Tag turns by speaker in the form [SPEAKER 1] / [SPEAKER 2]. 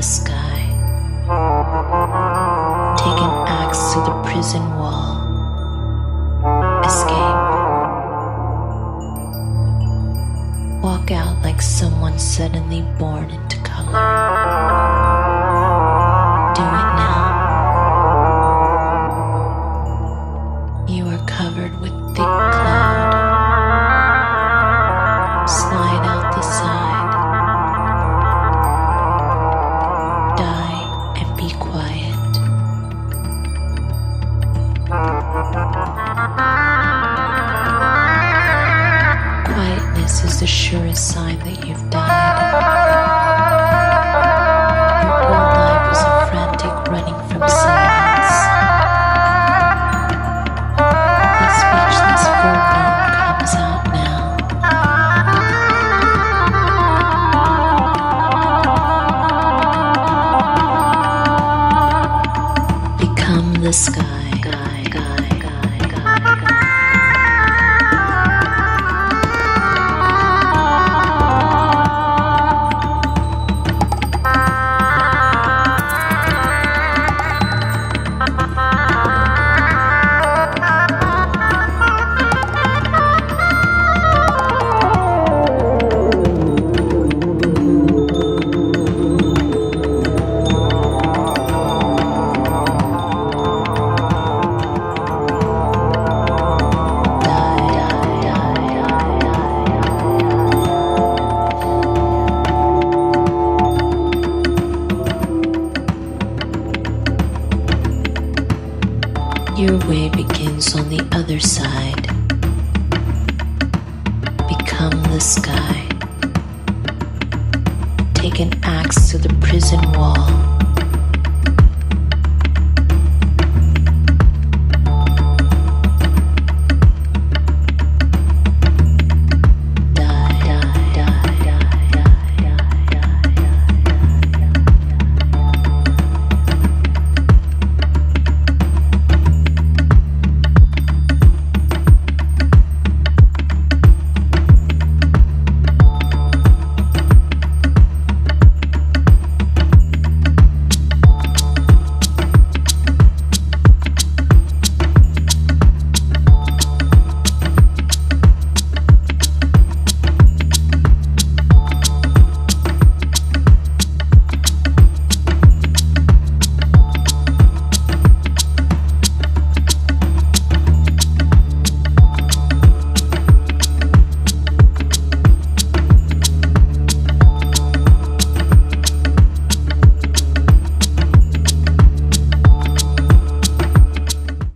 [SPEAKER 1] sky. Take an axe to the prison wall. Escape. Walk out like someone suddenly born into color. Do it now. You are covered with thick cloud. Slide out the side. Die and be quiet. Quietness is the surest sign that you've died. Your whole life was a frantic running from silence. The speechless foreknown comes out now. Become the sky. Your way begins on the other side. Become the sky. Take an axe to the prison wall.